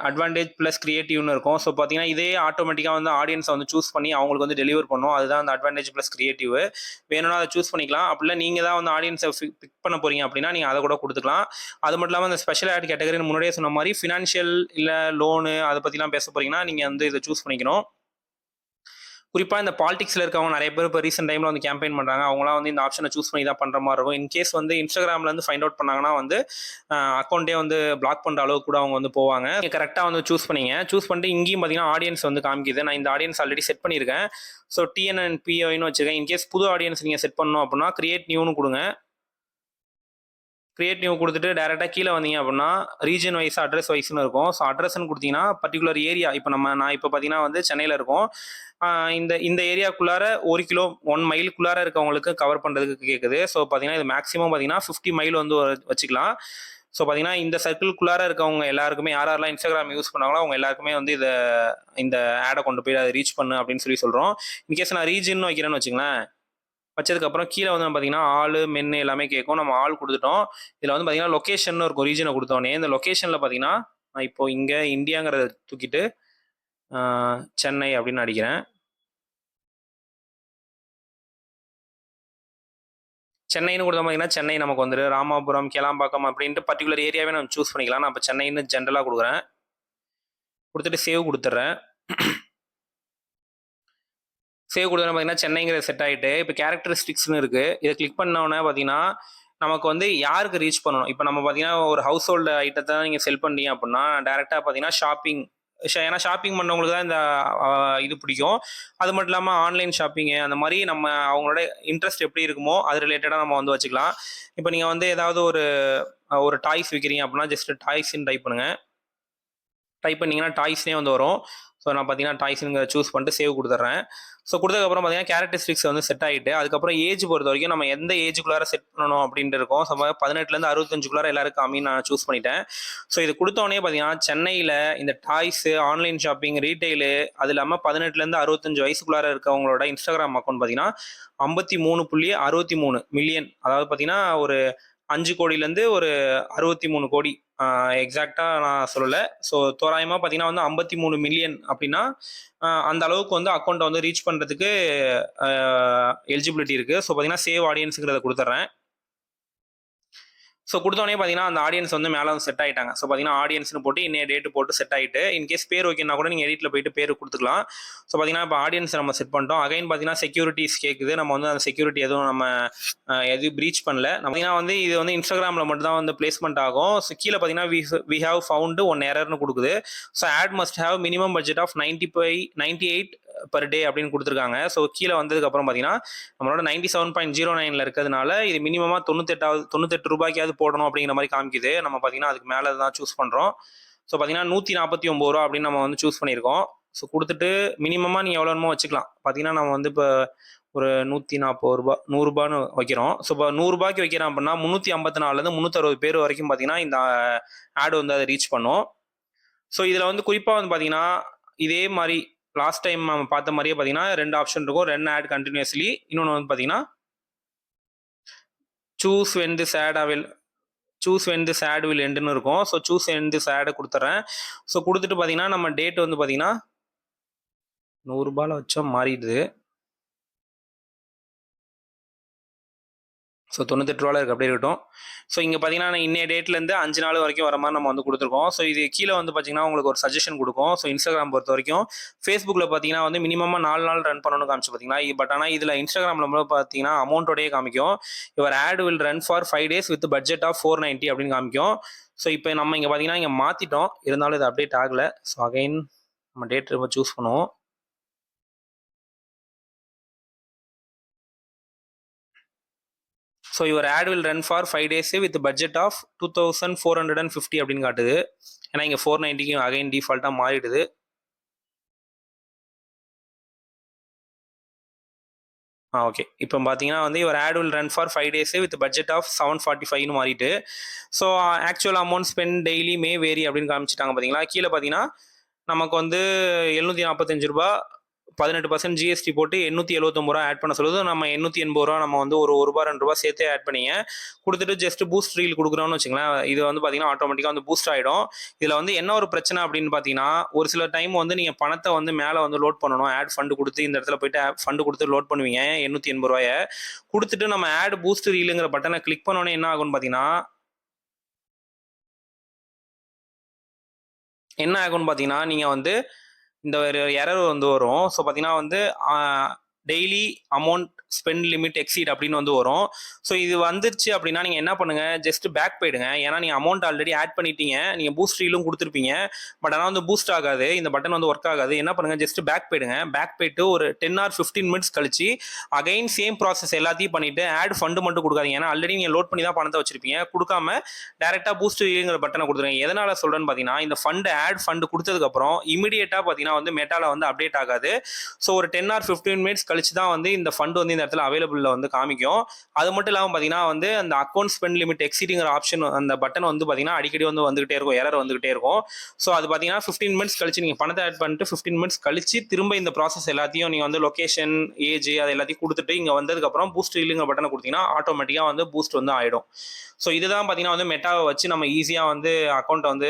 அட்வான்டேஜ் ப்ளஸ் கிரியேட்டிவ்னு இருக்கும். ஸோ பார்த்தீங்கன்னா இதே ஆட்டோமேட்டிக்காக வந்து ஆடியன்ஸை வந்து சூஸ் பண்ணி அவங்களுக்கு வந்து டெலிவர் பண்ணும். அதுதான் அந்த அட்வான்டேஜ் ப்ளஸ் கிரியேட்டிவ். வேணும்னா அதை சூஸ் பண்ணிக்கலாம். அப்படின்னா நீங்கள் தான் வந்து ஆடியன்ஸை பிக் பண்ண போறீங்க அப்படின்னா நீங்கள் அதை கூட கொடுத்துக்கலாம். அது மட்டும் இல்லாமல் அந்த ஸ்பெஷல் ஆட் கேட்டகரின்னு முன்னாடியே சொன்ன மாதிரி ஃபினான்ஷியல் இல்லை லோனு அதை பற்றிலாம் பேச போறீங்கன்னா நீங்கள் வந்து இதை சூஸ் பண்ணிக்கணும். குறிப்பாக இந்த பாலிடிக்ஸில் இருக்கவங்க நிறைய பேர் இப்போ ரீசெண்ட் டைமில் வந்து கேம்பெயின் பண்ணுறாங்க. அவங்களாம் வந்து இந்த ஆப்ஷனை சூஸ் பண்ணி தான் பண்ணுற மாதிரி இருக்கும். இன்கேஸ் வந்து இன்ஸ்டாகிராம்லேருந்து ஃபைண்ட் அவுட் பண்ணாங்கன்னா வந்து அக்கௌண்ட்டே வந்து பிளாக் பண்ணுற அளவுக்கு கூட அவங்க வந்து போவாங்க. நீங்கள் கரெக்டாக வந்து சூஸ் பண்ணிங்க. சூஸ் பண்ணிட்டு இங்கேயும் பார்த்தீங்கன்னா ஆடியன்ஸ் வந்து காமிக்குது. நான் இந்த ஆடியன்ஸ் ஆல்ரெடி செட் பண்ணியிருக்கேன். ஸோ TNNPOன்னு வச்சுருக்கேன். இன்கேஸ் புது ஆடியன்ஸ் நீங்கள் செட் பண்ணணும் அப்படின்னா கிரியேட் நியூன்னு கொடுங்க. கிரியேட் நியூ கொடுத்துட்டு டேரெக்டாக கீழே வந்தீங்க அப்படின்னா ரீஜன் வைஸ் அட்ரஸ் வைஸ்னு இருக்கும். ஸோ அட்ரஸ்ன்னு கொடுத்தீங்கன்னா பர்டிகுலர் ஏரியா, இப்போ நான் இப்போ பார்த்தீங்கன்னா வந்து சென்னையில் இருக்கோம். இந்த ஏரியாக்குள்ளார 1 மைலுக்குள்ளார இருக்கவங்களுக்கு கவர் பண்ணுறதுக்கு கேட்குது. ஸோ பார்த்தீங்கன்னா இது மேக்ஸிமம் பார்த்தீங்கன்னா 50 மைல் வந்து வச்சுக்கலாம். ஸோ பார்த்தீங்கன்னா இந்த சர்க்கிள்குள்ளார இருக்கவங்க எல்லாருக்குமே யாரெல்லாம் இன்ஸ்டாகிராம் யூஸ் பண்ணாங்களோ அவங்க எல்லாருக்குமே வந்து இந்த ஆடை கொண்டு போய் அதை ரீச் பண்ணு அப்படின்னு சொல்கிறோம். இன்கேஸ் நான் ரீஜன் வைக்கிறேன்னு வச்சுங்களேன், வச்சதுக்கப்புறம் கீழே வந்து பார்த்தீங்கன்னா ஆள் மென்னு எல்லாமே கேட்கும். நம்ம ஆள் கொடுத்துட்டோம். இதில் வந்து பார்த்தீங்கன்னா லொக்கேஷன் இருக்கும். ரீஜனை கொடுத்தோடனே இந்த லொக்கேஷனில் பார்த்தீங்கன்னா நான் இப்போ இங்கே இந்தியாங்கிறத தூக்கிட்டு சென்னை அப்படின்னு அடிக்கிறேன். சென்னைன்னு கொடுத்தோம் பார்த்தீங்கன்னா சென்னை நமக்கு வந்துடு. ராமாபுரம், கேளாம்பாக்கம் அப்படின்ட்டு பர்டிகுலர் ஏரியாவே நம்ம சூஸ் பண்ணிக்கலாம். நான் இப்போ சென்னைன்னு ஜென்ரலாக கொடுக்குறேன். கொடுத்துட்டு சேவ் கொடுத்துட்றேன். சேவ் கொடுத்தோன்னா பார்த்தீங்கன்னா சென்னைங்கிற செட் ஆகிட்டு இப்போ கேரக்டரிஸ்டிக்ஸ்னு இருக்குது. இதை கிளிக் பண்ணோன்னே பார்த்தீங்கன்னா நமக்கு வந்து யாருக்கு ரீச் பண்ணணும். இப்போ நம்ம பார்த்தீங்கன்னா ஒரு ஹவுஸ் ஹோல்டு ஐட்டத்தை நீங்கள் செல் பண்ணீங்க அப்படின்னா டேரெக்டாக பார்த்தீங்கன்னா ஏன்னா ஷாப்பிங் பண்ணவங்களுக்கு தான் இந்த இது பிடிக்கும். அது மட்டும் இல்லாமல் ஆன்லைன் ஷாப்பிங்கு அந்த மாதிரி நம்ம அவங்களோட இன்ட்ரெஸ்ட் எப்படி இருக்குமோ அது ரிலேட்டடாக நம்ம வந்து வச்சுக்கலாம். இப்போ நீங்கள் வந்து ஏதாவது ஒரு டாய்ஸ் விற்கிறீங்க அப்படின்னா ஜஸ்ட் டாய்ஸ்ன்னு டைப் பண்ணுங்கள். டைப் பண்ணிங்கன்னா டாய்ஸ்னே வந்து வரும். ஸோ நான் பார்த்தீங்கன்னா டாய்ஸ்ங்க சூஸ் பண்ணிட்டு சேவ் கொடுத்துட்றேன். ஸோ கொடுத்ததுக்கப்புறம் பார்த்தீங்கன்னா கேரக்டரிஸ்டிக்ஸ் வந்து செட் ஆகிட்டு அதுக்கப்புறம் ஏஜ் பொறுத்த வரைக்கும் நம்ம எந்த ஏஜுக்குள்ளார செட் பண்ணணும் அப்படின்ட்டு இருக்கோம். ஸோ 18லேருந்து 65க்குள்ளார எல்லாருக்கும் காமின்னு நான் சூஸ் பண்ணிட்டேன். ஸோ இது கொடுத்தோடனே பார்த்தீங்கன்னா சென்னையில் இந்த டாய்ஸு ஆன்லைன் ஷாப்பிங் ரீட்டைலு அது இல்லாமல் 18லேருந்து 65 வயசுக்குள்ளார இருக்கவங்களோட இன்ஸ்டாகிராம் அக்கௌண்ட் பார்த்தீங்கன்னா 53.63 மில்லியன், அதாவது பார்த்தீங்கன்னா ஒரு 5 கோடியிலேருந்து ஒரு 63 கோடி எக்ஸாக்டாக நான் சொல்லலை. ஸோ தோராயமாக பார்த்தீங்கன்னா வந்து 53 மில்லியன் அப்படின்னா அந்த அளவுக்கு வந்து அக்கௌண்ட்டை வந்து ரீச் பண்ணுறதுக்கு எலிஜிபிலிட்டி இருக்குது. ஸோ பார்த்தீங்கன்னா சேவ் ஆடியன்ஸுங்கிறத கொடுத்துட்றேன். ஸோ கொடுத்தோடனே பார்த்தீங்கன்னா அந்த ஆடியன்ஸ் வந்து மேலே வந்து செட் ஆகிட்டாங்க. ஸோ பார்த்தீங்கன்னா ஆடியன்ஸ்னு போட்டு இன்னைய டேட்டு போட்டு செட் ஆகிட்டு இன்கேஸ் பேர் ஓகேனா கூட நீங்கள் எடிட்டில் போயிட்டு பேர் கொடுத்துக்கலாம். ஸோ பார்த்தீங்கன்னா இப்போ ஆடியன்ஸ் நம்ம செட் பண்ணிட்டோம். அகைன் பார்த்தீங்கன்னா செக்யூரிட்டிஸ் கேட்குது. நம்ம வந்து அந்த செக்யூரிட்டி எதுவும் நம்ம எதுவும் ப்ரீச் பண்ணல. பார்த்தீங்கன்னா வந்து இது வந்து இன்ஸ்டாகிராமில் மட்டும் தான் வந்து பிளேஸ்மெண்ட் ஆகும். ஸோ கீழே பார்த்தீங்கன்னா வி ஹேவ் ஃபவுண்டு ஒன் எரர்னு கொடுக்குது. So ad must have minimum budget of 98 per day அப்படின்னு கொடுத்துருக்காங்க. ஸோ கீழே வந்ததுக்கப்புறம் பார்த்தீங்கன்னா நம்மளோட 97.09 இருக்கிறதுனால இது மினிமமாக 98 ரூபாய்க்காவது போடணும் அப்படிங்கிற மாதிரி காமிக்குது. நம்ம பார்த்தீங்கன்னா அதுக்கு மேலே தான் சூஸ் பண்ணுறோம். ஸோ பார்த்தீங்கன்னா 149 ரூபா அப்படின்னு நம்ம வந்து சூஸ் பண்ணியிருக்கோம். ஸோ கொடுத்துட்டு மினிமமாக நீங்கள் எவ்வளோமோ வச்சுக்கலாம். பார்த்தீங்கன்னா நம்ம வந்து இப்போ ஒரு 140 ரூபா 100 ரூபான்னு வைக்கிறோம். ஸோ இப்போ 100 ரூபாய்க்கு வைக்கிறோம் அப்படின்னா 354லேருந்து 360 பேர் வரைக்கும் பார்த்தீங்கன்னா இந்த ஆடு வந்து அதை ரீச் பண்ணும். ஸோ இதில் வந்து குறிப்பாக வந்து பார்த்தீங்கன்னா இதே மாதிரி லாஸ்ட் டைம் நம்ம பார்த்த மாதிரியே பார்த்தீங்கன்னா 2 ஆப்ஷன் இருக்கும். ரன் ஆட் கண்டினியூஸ்லி, இன்னொன்று வந்து பார்த்தீங்கன்னா choose when this ad will எண்டுன்னு இருக்கும். ஸோ சூஸ் வென் திஸ் ஆடை கொடுத்துட்றேன். ஸோ கொடுத்துட்டு பார்த்தீங்கன்னா நம்ம டேட் வந்து பார்த்தீங்கன்னா 100 ரூபாயில் வச்சா மாறிடுது. ஸோ 98 ரூபாயில் இருக்குது, அப்படியே இருக்கட்டும். ஸோ இங்கே பார்த்தீங்கன்னா இன்னைய டேட்லேருந்து 5 நாள் வரைக்கும் வர மாதிரி நம்ம வந்து கொடுத்துருக்கோம். ஸோ இது கீழே வந்து பார்த்தீங்கன்னா உங்களுக்கு ஒரு சஜஷன் கொடுக்கும். ஸோ இன்ஸ்டாகிராம் பொறுத்த வரைக்கும் ஃபேஸ்புக்கில் பார்த்தீங்கன்னா வந்து மினிமமாக 4 நாள் ரன் பண்ணணும்னு காமிச்சு பார்த்தீங்கன்னா, பட் ஆனால் இதில் இன்ஸ்டாகிராமில் பார்த்தீங்கன்னா அமௌண்ட்டோடையே காமிக்கும். Your ad will run for 5 days with budget of 490 அப்படின்னு காமிக்கும். ஸோ இப்போ நம்ம இங்கே பார்த்தீங்கன்னா இங்கே மாற்றிட்டோம், இருந்தாலும் இது அப்டேட் ஆகலை. ஸோ அகைன் நம்ம டேட் சூஸ் பண்ணுவோம். So your ad will run for 5 days with budget of 2450 அப்படின்னு காட்டுது. ஏன்னா இங்கே 490க்கு அகைன் டிஃபால்ட்டாக மாறிடுது. ஓகே, இப்போ பார்த்தீங்கன்னா வந்து your ad will run for 5 days with budget of 745ன்னு மாறிட்டு. So actual amount spend daily may vary அப்படின்னு காமிச்சிட்டாங்க. பார்த்தீங்களா கீழே பார்த்தீங்கன்னா நமக்கு வந்து 745 ரூபா 18% ஜிஎஸ்டி போட்டு 879 ரூபா ஆட் பண்ண சொல்லுது. நம்ம 880 ரூபா நம்ம வந்து ஒரு ரூபா 2 ரூபா சேர்த்தே ஆட் பண்ணிங்க கொடுத்துட்டு ஜஸ்ட் பூஸ்ட் ரீல் கொடுக்குறோம்னு வச்சுங்களேன். இது வந்து பார்த்தீங்கன்னா ஆட்டோமேட்டிக்காக வந்து பூஸ்ட் ஆகிடும். இதில் வந்து என்ன ஒரு பிரச்சனை அப்படின்னு பார்த்தீங்கன்னா, ஒரு சில டைம் வந்து நீங்கள் பணத்தை வந்து மேலே வந்து லோட் பண்ணணும். ஆட் ஃபண்டு கொடுத்து இந்த இடத்துல போயிட்டு ஃபண்டு கொடுத்து லோட் பண்ணுவீங்க 880 ரூபாயை கொடுத்துட்டு நம்ம ஆட் பூஸ்ட் ரீலுங்கிற பட்டனை கிளிக் பண்ணோன்னே என்ன ஆகும்னு பார்த்தீங்கன்னா நீங்கள் வந்து இந்த ஒரு எரர் வந்து வரும். ஸோ பார்த்தீங்கன்னா வந்து daily amount spend limit exceed அப்படின்னு வந்து வரும். ஸோ இது வந்துருச்சு அப்படின்னா நீங்கள் என்ன பண்ணுங்கள், ஜஸ்ட் பேக் போயிடுங்க. ஏன்னா நீங்கள் அமௌண்ட் ஆல்ரெடி ஆட் பண்ணிட்டீங்க, நீங்கள் பூஸ்ட் ரீலும் கொடுத்துருப்பீங்க. பட் ஆனால் வந்து பூஸ்ட் ஆகாது, இந்த பட்டன் வந்து ஒர்க் ஆகாது. என்ன பண்ணுங்கள், ஜஸ்ட் பேக் போயிடுங்க. பேக் போயிட்டு ஒரு 10 or 15 minutes கழிச்சு அகைன் சேம் ப்ராசஸ் எல்லாத்தையும் பண்ணிவிட்டு ஆட் ஃபண்டு மட்டும் கொடுக்காதீங்க. ஏன்னா ஆல்ரெடி நீங்கள் லோட் பண்ணி தான் பணத்தை வச்சிருப்பீங்க. கொடுக்காம டேரெக்டாக பூஸ்ட் ரீலுங்கிற பட்டனை கொடுத்துருங்க. எதனால் சொல்கிறேன்னு பார்த்தீங்கன்னா, இந்த ஃபண்டு ஆட் ஃபண்டு கொடுத்ததுக்கப்புறம் இமீடியட்டாக பார்த்தீங்கன்னா வந்து மெட்டாவில் வந்து அப்டேட் ஆகாது. ஸோ ஒரு 10 or 15 minutes கழிச்சு தான் வந்து இந்த ஃபண்டு வந்து இந்த இடத்துல அவைலபிளில் வந்து காமிக்கும். அது மட்டும் இல்லாமல் பார்த்தீங்கன்னா வந்து அந்த அக்கௌண்ட் ஸ்பெண்ட் லிமிட் எக்ஸீடிங்கிற ஆப்ஷன் அந்த பட்டன் வந்து பார்த்தீங்கன்னா அடிக்கடி வந்து வந்துகிட்டே இருக்கும், எரர் வந்துகிட்டே இருக்கும். ஸோ அது பார்த்தீங்கன்னா 15 minutes கழிச்சு நீங்கள் பணத்தை ஆட் பண்ணிட்டு 15 minutes கழிச்சு திரும்ப இந்த ப்ராசஸ் எல்லாத்தையும் நீங்கள் வந்து லொக்கேஷன் ஏஜ் அது எல்லாத்தையும் கொடுத்துட்டு இங்கே வந்ததுக்கப்புறம் பூஸ்ட் ரீலுங்கிற பட்டனை கொடுத்தீங்கன்னா ஆட்டோமேட்டிக்காக வந்து பூஸ்ட் வந்து ஆகிடும். ஸோ இதுதான் பார்த்தீங்கன்னா வந்து மெட்டாவை வச்சு நம்ம ஈஸியாக வந்து அக்கௌண்ட்டை வந்து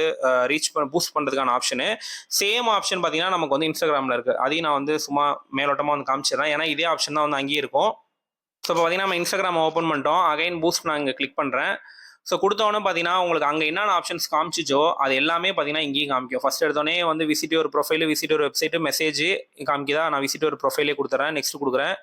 பூஸ்ட் பண்ணுறதுக்கான ஆப்ஷனு. சேம் ஆப்ஷன் பார்த்தீங்கன்னா நமக்கு வந்து இன்ஸ்டாகிராமில் இருக்குது. அதையும் நான் வந்து சும்மா மேலோட்டமாக வந்து காமிச்சிடுறேன். ஏன்னா இதே ஆப்ஷன் தான் வந்து அங்கேயே இருக்கும். ஸோ இப்போ பார்த்தீங்கன்னா நம்ம இன்ஸ்டாகிராம் ஓப்பன் பண்ணிட்டோம். அகைன் பூஸ்ட் நான் இங்கே கிளிக் பண்ணுறேன். ஸோ கொடுத்தோன்னே பார்த்தீங்கன்னா உங்களுக்கு அங்கே என்னென்ன ஆப்ஷன்ஸ் காமிச்சிச்சோ அது எல்லாமே பார்த்தீங்கன்னா இங்கேயும் காமிக்கும். ஃபர்ஸ்ட் எடுத்தோடனே வந்து விசிட் ஒரு ப்ரொஃபைல், விசிட் ஒரு வெப்சைட்டு, மெசேஜ் காமிக்குதா. நான் விசிட் ஒரு ப்ரொஃபைலே கொடுத்துறேன், நெக்ஸ்ட் கொடுக்குறேன்.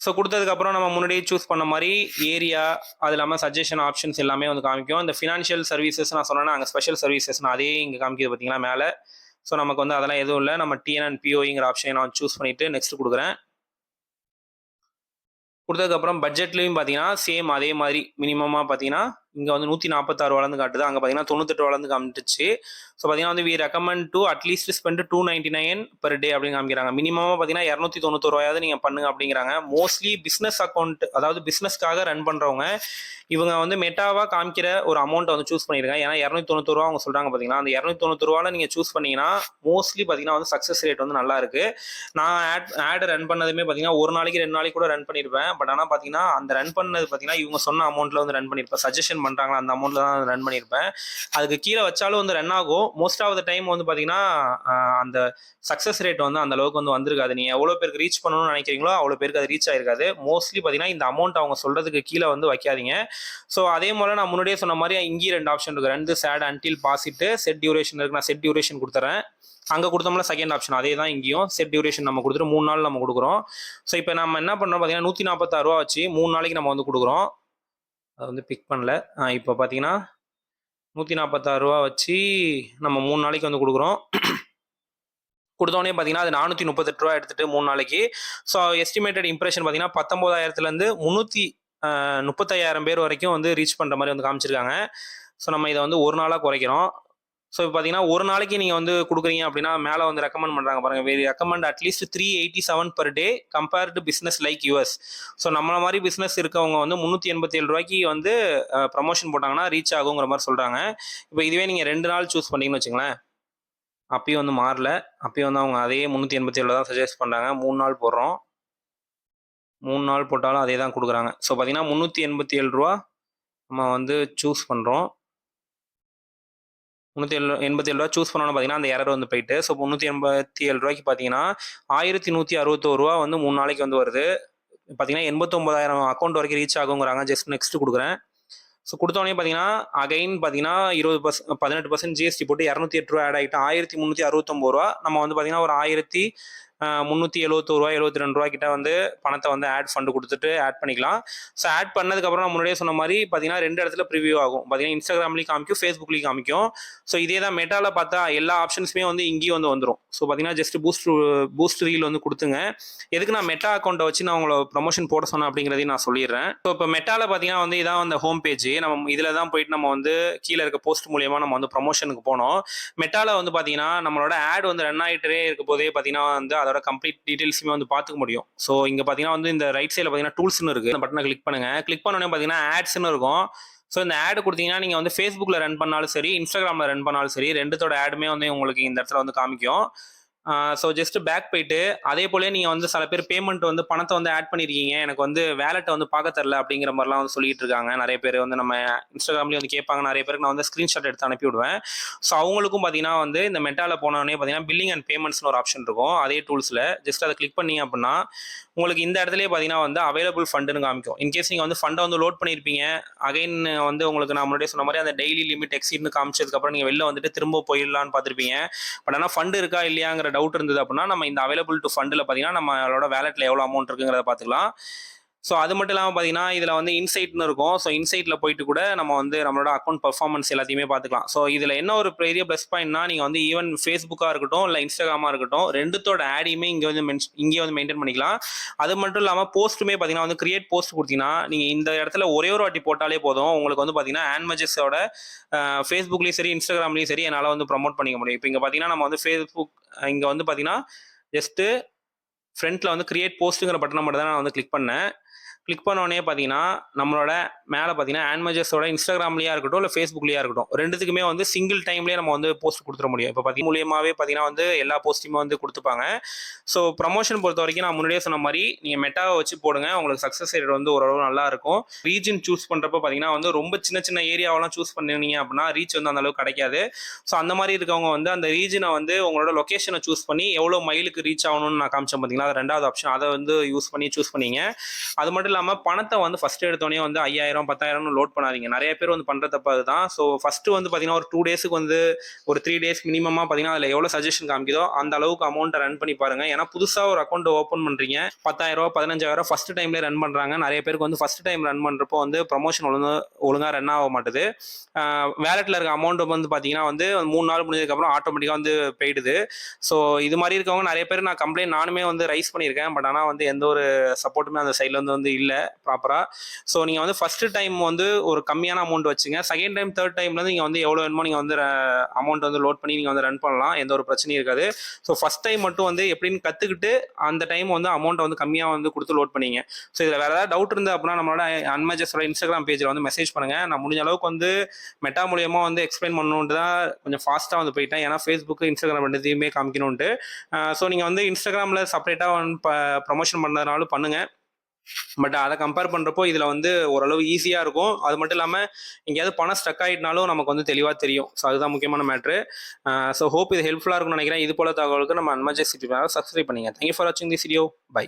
ஸோ கொடுத்ததுக்கப்புறம் நம்ம முன்னாடியே சூஸ் பண்ண மாதிரி ஏரியா, அது இல்லாமல் சஜஷன் ஆப்ஷன்ஸ் எல்லாமே வந்து காமிக்கும். இந்த ஃபினான்ஷியல் சர்வீசஸ் நான் சொன்னேன்னா அங்கே ஸ்பெஷல் சர்வீசஸ் அதே இங்கே காமிக்கிது பார்த்தீங்கன்னா மேலே. ஸோ நமக்கு வந்து அதெல்லாம் எதுவும் இல்லை. நம்ம டிஎன் அண்ட் பிஓங்கிற ஆப்ஷனை நான் சூஸ் பண்ணிவிட்டு நெக்ஸ்ட் கொடுக்குறேன். கொடுத்ததுக்கப்புறம் பட்ஜெட்லையும் பார்த்தீங்கன்னா சேம் அதே மாதிரி மினிமமாக பார்த்தீங்கன்னா இங்கே வந்து 146 வளர்ந்து காட்டுது, அங்கே பார்த்தீங்கன்னா 98 வளர்ந்து காமிட்டுச்சு. ஸோ பார்த்தீங்கன்னா வந்து we recommend to at least spend 299 per day அப்படின்னு காமிக்கிறாங்க. மினிமமாக பார்த்தீங்கன்னா 291 ரூபாயாவது நீங்கள் பண்ணுங்க அப்படிங்கிறாங்க. மோஸ்ட்லி பிஸ்னஸ் அக்கௌண்ட், அதாவது பிஸ்னஸ்க்காக ரன் பண்ணுறவங்க இவங்க வந்து மெட்டாவாக காமிக்கிற ஒரு அமௌண்ட்டை வந்து சூஸ் பண்ணியிருக்காங்க. ஏன்னா 290 ரூபா அவங்க சொல்கிறாங்க பார்த்தீங்கன்னா, அந்த 290 ரூபாவில் நீங்கள் சூஸ் பண்ணீங்கன்னா மோஸ்ட்லி பார்த்தீங்கன்னா வந்து சக்ஸஸ் ரேட் வந்து நல்லா இருக்கு. நான் ஆட் ரன் பண்ணதுமே பார்த்தீங்கன்னா ஒரு நாளைக்கு 2 நாளைக்கு கூட ரன் பண்ணியிருப்பேன். பட் ஆனால் பார்த்தீங்கன்னா அந்த ரன் பண்ணது பார்த்தீங்கன்னா இவங்க சொன்ன அமௌண்ட்டில் வந்து ரன் பண்ணியிருப்பேன். சஜஷன் பண்ணுறாங்களா அந்த அமௌண்ட்டில் தான் ரன் பண்ணியிருப்பேன். அதுக்கு கீழே வச்சாலும் வந்து ரன் ஆகும். மோஸ்ட் ஆஃப் த டைம் வந்து பார்த்தீங்கன்னா அந்த சக்ஸஸ் ரேட் வந்து அந்த அளவுக்கு வந்து வந்திருக்காது. நீங்கள் எவ்வளோ பேருக்கு ரீச் பண்ணணும்னு நினைக்கிறீங்களோ அவ்வளோ பேருக்கு அது ரீச் ஆயிருக்காது. மோஸ்ட்லி பார்த்தீங்கன்னா இந்த அமௌண்ட் அவங்க சொல்றதுக்கு கீழே வந்து வைக்காதீங்க. ஸோ அதே மாதிரி நான் முன்னாடியே சொன்ன மாதிரி இங்கே 2 ஆப்ஷன் இருக்கு. 2 சேட் அன்டில் பாசிட்டு செட் டியூரேஷன் இருக்கு. நான் செட் டியூரேஷன் கொடுத்துறேன். அங்கே கொடுத்தோம்னா செகண்ட் ஆப்ஷன் அதே தான் இங்கேயும் செட் டியூரேஷன் நம்ம கொடுத்துட்டு 3 நாள் நம்ம கொடுக்குறோம். ஸோ இப்போ நம்ம என்ன பண்ணுறோம் பார்த்தீங்கன்னா 146 ரூபா வச்சு 3 நாளைக்கு நம்ம வந்து கொடுக்குறோம். அது வந்து பிக் பண்ணல. இப்போ பார்த்தீங்கன்னா 146 ரூபா வச்சு நம்ம 3 நாளைக்கு வந்து கொடுக்குறோம். கொடுத்தோடனே பார்த்தீங்கன்னா அது 438 ரூபா எடுத்துட்டு 3 நாளைக்கு. ஸோ எஸ்டிமேட்டட் இம்ப்ரெஷன் பார்த்தீங்கன்னா 19,000லேருந்து 335,000 பேர் வரைக்கும் வந்து ரீச் பண்ணுற மாதிரி வந்து காமிச்சிருக்காங்க. ஸோ நம்ம இதை வந்து ஒரு நாளாக குறைக்கிறோம். ஸோ இப்போ பார்த்தீங்கன்னா ஒரு நாளைக்கு நீங்கள் வந்து கொடுக்குறீங்க அப்படின்னா மேலே வந்து ரெக்கமெண்ட் பண்ணுறாங்க பாருங்க. Very recommend at least 387 per day compared to business like US. So நம்மள மாதிரி பிஸ்னஸ் இருக்கவங்க வந்து 387 ரூபாய்க்கு வந்து ப்ரமோஷன் போட்டாங்கன்னா ரீச் ஆகுங்கிற மாதிரி சொல்கிறாங்க. இப்போ இதுவே நீங்கள் 2 நாள் சூஸ் பண்ணீங்கன்னு வச்சுங்களேன், அப்பயும் வந்து மாறல. அப்பயும் வந்து அவங்க அதே 387 தான் சஜஸ்ட் பண்ணுறாங்க. 3 நாள் போடுறோம். 3 நாள் போட்டாலும் அதே தான் கொடுக்குறாங்க. ஸோ பார்த்தீங்கன்னா 387 ரூபா நம்ம வந்து சூஸ் பண்ணுறோம். 387 ரூபா சூஸ் பண்ணோன்னு பார்த்தீங்கன்னா அந்த எரர் வந்து போயிட்டு. ஸோ 387 ரூபாய்க்கு பார்த்தீங்கன்னா 1161 ரூபா வந்து 3 நாளைக்கு வந்து வருது. பார்த்தீங்கன்னா 89,000 அக்கௌண்ட் வரைக்கும் ரீச் ஆகுங்கிறாங்க. ஜஸ்ட் நெக்ஸ்ட் கொடுக்குறேன். ஸோ கொடுத்தோடனே பார்த்தீங்கன்னா அகைன் பார்த்தீங்கன்னா 18% ஜிஎஸ்டி போட்டு 208 ரூபா ஆட் ஆகிட்டு 1369 ரூபா. நம்ம வந்து பார்த்தீங்கன்னா ஒரு 1371 ரூபா 72 ரூபா கிட்ட வந்து பணத்தை வந்து ஆட் ஃபண்டு கொடுத்துட்டு ஆட் பண்ணிக்கலாம். ஸோ ஆட் பண்ணதுக்கப்புறம் நான் முன்னாடியே சொன்ன மாதிரி பார்த்தீங்கன்னா 2 இடத்துல ப்ரிவியூ ஆகும். பார்த்தீங்கன்னா இன்ஸ்டாகிராம்லேயும் காமிக்கும், ஃபேஸ்புக்லேயும் காமிக்கும். ஸோ இதே தான் மெட்டாவில் பார்த்தா எல்லா ஆப்ஷன்ஸுமே வந்து இங்கேயும் வந்து வந்துடும். ஸோ பார்த்தீங்கன்னா ஜஸ்ட் பூஸ்ட் ரீல் வந்து கொடுத்துங்க. எதுக்கு நான் மெட்டா அக்கௌண்ட்டை வச்சு நான் உங்களை ப்ரமோஷன் போட சொன்னேன் அப்படிங்கிறதையும் நான் சொல்லிடுறேன். ஸோ இப்போ மெட்டாவில் பார்த்தீங்கன்னா வந்து இதான் அந்த ஹோம் பேஜ். நம்ம இதில் தான் போயிட்டு நம்ம வந்து கீழே இருக்க போஸ்ட் மூலியமாக நம்ம வந்து ப்ரமோஷனுக்கு போனோம். மெட்டாவில் வந்து பார்த்தீங்கன்னா நம்மளோட ஆட் வந்து ரன் ஆகிட்டே இருக்க போதே பார்த்தீங்கன்னா வந்து அதோட கம்ப்ளீட் டீடைல்ஸுமே வந்து பார்த்துக்க முடியும். ஸோ இங்கே பார்த்தீங்கன்னா வந்து இந்த ரைட் சைடில் பார்த்தீங்கன்னா டூல்ஸ்னு இருக்குது. இந்த பட்டனை கிளிக் பண்ணுங்க. கிளிக் பண்ணோடனே பார்த்தீங்கன்னா ஆட்ஸ்னு இருக்கும். ஸோ இந்த ஆடு கொடுத்தீங்கன்னா நீங்கள் வந்து ஃபேஸ்புக்கில் ரன் பண்ணாலும் சரி, இன்ஸ்டாகிராமில் ரன் பண்ணாலும் சரி, ரெண்டுத்தோட ஆடுமே வந்து உங்களுக்கு இந்த இடத்துல வந்து காமிக்கும். ஸோ ஜஸ்ட் பேக் போயிட்டு அதே போல நீங்கள் வந்து சில பேர் பேமெண்ட் வந்து பணத்தை வந்து ஆட் பண்ணியிருக்கீங்க, எனக்கு வந்து வேலெட்டை வந்து பார்க்க தெரில அப்படிங்கிற மாதிரிலாம் வந்து சொல்லிட்டு இருக்காங்க. நிறைய பேர் வந்து நம்ம இன்ஸ்டாகிராம்லேயும் வந்து கேட்பாங்க. நிறைய பேருக்கு நான் வந்து ஸ்க்ரீன்ஷாட் எடுத்து அனுப்பி விடுவேன். ஸோ அவங்களுக்கும் பார்த்தீங்கன்னா வந்து இந்த மெட்டாவில் போனோடனே பார்த்தீங்கன்னா பில்லிங் அண்ட் பேமெண்ட்ஸ்னு ஒரு ஆப்ஷன் இருக்கும். அதே டூல்ஸில் ஜஸ்ட் அதை கிளிக் பண்ணீங்க அப்படின்னா உங்களுக்கு இந்த இடத்துலேயே பார்த்தீங்கன்னா வந்து அவைலபிள் ஃபண்டுன்னு காமிக்கும். இன்கேஸ் நீங்கள் வந்து ஃபண்டை வந்து லோட் பண்ணியிருப்பீங்க, அகைன் வந்து உங்களுக்கு நான் முன்னாடியே சொன்ன மாதிரி அந்த டெய்லி லிமிட் எக்ஸீட்னு காமிச்சதுக்கப்புறம் நீங்கள் வெளில வந்துட்டு திரும்ப போயிடலான்னு பார்த்துருப்பீங்க. பட் ஆனால் ஃபண்டு இருக்கா இல்லையாங்கிற டவுட் இருந்தது அப்படின்னா நம்ம இந்த அவைலபிள் டு ஃபண்டில் பார்த்தீங்கன்னா நம்மளோட வேலெட்டில் எவ்வளோ அமௌண்ட் இருக்குங்கிறத பார்த்துக்கலாம். ஸோ அது மட்டும் இல்லாமல் பார்த்தீங்கன்னா இதில் வந்து இன்சைட்னு இருக்கும். ஸோ இன்சைட்டில் போயிட்டு கூட நம்ம வந்து நம்மளோட அக்கௌண்ட் பர்ஃபார்மன்ஸ் எல்லாத்தையுமே பார்த்துக்கலாம். ஸோ இதில் என்ன ஒரு பெரிய ப்ளஸ் பாயிண்ட்னா நீங்கள் வந்து ஈவன் ஃபேஸ்புக்காக இருக்கட்டும் இல்லை இன்ஸ்டாகிராமாக இருக்கட்டும் ரெண்டுத்தோட ஆடையுமே இங்கே வந்து மெயின்டைன் பண்ணிக்கலாம். அது மட்டும் இல்லாமல் போஸ்ட்டுமே பார்த்தீங்கன்னா வந்து கிரியேட் போஸ்ட் கொடுத்தீங்கன்னா நீங்கள் இந்த இடத்துல ஒரே ஒரு வாட்டி போட்டாலே போதும். உங்களுக்கு வந்து பார்த்தீங்கன்னா ஆன்மஜஸோட ஃபேஸ்புக்லேயும் சரி இன்ஸ்டாகிராம்லேயும் சரி என்னால் வந்து ப்ரமோட் பண்ணிக்க முடியும். இப்போ இங்கே பார்த்தீங்கன்னா நம்ம வந்து ஃபேஸ்புக் இங்கே வந்து பார்த்தீங்கன்னா ஜஸ்ட்டு ஃப்ரண்ட்டில் வந்து கிரியேட் போஸ்ட்டுங்கிற பட்டனை மட்டும் தான் நான் வந்து கிளிக் பண்ணேன். கிளிக் பண்ணோடனே பார்த்தீங்கன்னா நம்மளோட மேலே பார்த்தீங்கன்னா ஆன்மஜஸோட இன்ஸ்டாகிராம்லேயா இருக்கட்டும் இல்லை ஃபேஸ்புக்லேயா இருக்கட்டும் ரெண்டுத்துக்குமே வந்து சிங்கிள் டைம்லேயே நம்ம வந்து போஸ்ட் கொடுத்துட முடியும். இப்போ பார்த்தீங்கன்னா மூலியமாகவே பார்த்தீங்கன்னா வந்து எல்லா போஸ்ட்டுமே வந்து கொடுத்துப்பாங்க. ஸோ ப்ரமோஷன் பொறுத்த வரைக்கும் நான் முன்னாடியே சொன்ன மாதிரி நீங்கள் மெட்டாவை வச்சு போடுங்க, உங்களுக்கு சக்ஸஸ் ரேட் வந்து ஓரளவு நல்லா இருக்கும். ரீஜன் சூஸ் பண்ணுறப்ப பார்த்தீங்கன்னா வந்து ரொம்ப சின்ன சின்ன ஏரியாவெல்லாம் சூஸ் பண்ணினீங்க அப்படின்னா ரீச் வந்து அந்த அளவுக்கு கிடைக்காது. ஸோ அந்த மாதிரி இருக்கவங்க வந்து அந்த ரீஜனை வந்து உங்களோட லொக்கேஷனை சூஸ் பண்ணி எவ்வளோ மைலுக்கு ரீச் ஆகணும்னு நான் காமிச்சேன் பார்த்தீங்கன்னா அது 2வது ஆப்ஷன், அதை வந்து யூஸ் பண்ணி சூஸ் பண்ணிங்க. அது மட்டும் இல்லாமல் பணத்தை வந்து ஃபஸ்ட்டு எடுத்தோடனே வந்து 5000 10,000 லோட் பண்ணாதீங்க. நிறைய பேர் வந்து பண்ணுற தப்பு அதுதான். ஸோ ஃபஸ்ட்டு வந்து பார்த்தீங்கன்னா ஒரு 2 டேஸுக்கு வந்து ஒரு 3 டேஸ் மினிமமாக பார்த்தீங்கன்னா அதில் எவ்வளோ சஜஷன் காமிக்குதோ அந்த அளவுக்கு அமௌண்ட்டை ரன் பண்ணி பாருங்க. ஏன்னா புதுசாக ஒரு அக்கௌண்ட் ஓப்பன் பண்ணுறீங்க, 10,000 15,000 ஃபஸ்ட் டைம்லேயே ரன் பண்ணுறாங்க. நிறைய பேருக்கு வந்து ஃபஸ்ட் டைம் ரன் பண்ணுறப்போ வந்து ப்ரமோஷன் ஒழுங்காக ரன் ஆக மாட்டுது. வேலெட்டில் இருக்க அமௌண்ட் வந்து பார்த்தீங்கன்னா வந்து 3 நாள் முடிஞ்சதுக்கப்புறம் ஆட்டோமேட்டிக்காக வந்து போயிடுது. ஸோ இது மாதிரி இருக்கவங்க நிறைய பேர் நான் கம்ப்ளைண்ட் நானுமே வந்து ரைஸ் பண்ணியிருக்கேன். பட் ஆனால் வந்து எந்த ஒரு சப்போர்ட்டுமே அந்த சைடில் வந்து இல்லை ப்ராப்பராக. ஸோ நீங்கள் வந்து ஃபஸ்ட்டு டைம் வந்து ஒரு கம்மியான அமௌண்ட் வச்சுங்க. செகண்ட் டைம் தேர்ட் டைம்லேருந்து நீங்கள் வந்து எவ்வளோ வேணுமோ நீங்கள் வந்து அமௌண்ட் வந்து லோட் பண்ணி நீங்கள் வந்து ரன் பண்ணலாம். எந்த ஒரு பிரச்சனையும் இருக்காது. ஸோ ஃபஸ்ட் டைம் மட்டும் வந்து எப்படின்னு கற்றுக்கிட்டு அந்த டைம் வந்து அமௌண்ட்டை வந்து கம்மியாக வந்து கொடுத்து லோட் பண்ணிங்க. ஸோ இதில் வேறு ஏதாவது டவுட் இருந்து அப்படின்னா நம்மளோட அன்மேஜஸோட இன்ஸ்டாகிராம் பேஜில் வந்து மெசேஜ் பண்ணுங்கள். நான் முடிஞ்ச அளவுக்கு வந்து மெட்டா மூலியமாக வந்து எக்ஸ்பிளைன் பண்ணணுன்ட்டு தான் கொஞ்சம் ஃபாஸ்ட்டாக வந்து போயிட்டேன். ஏன்னா ஃபேஸ்புக்கு இன்ஸ்டாகிராம் ரெண்டுத்தையுமே காமிக்கணுன்ட்டு. ஸோ நீங்கள் வந்து இன்ஸ்டாகிராமில் செப்பரேட்டாக வந்து ப்ரமோஷன் பண்ணுறதுனாலும் பண்ணுங்கள். பட் அதை கம்பேர் பண்ணுறப்போ இதில் வந்து ஓரளவு ஈஸியாக இருக்கும். அது மட்டும் இல்லாமல் எங்கேயாவது பணம் ஸ்டக் ஆகிட்டனாலும் நமக்கு வந்து தெளிவாக தெரியும். ஸோ அதுதான் முக்கியமான மேட்ரு. ஸோ ஹோப் இது ஹெல்ப்ஃபுல்லாக இருக்கும்னு நினைக்கிறேன். இது போல தகவலுக்கு நம்ம அன்மேஜஸ் யூடியூப் சேனலை சப்ஸ்கிரைப் பண்ணுங்கள். தேங்க்யூ ஃபார் வாட்சிங் திஸ் வீடியோ. பை.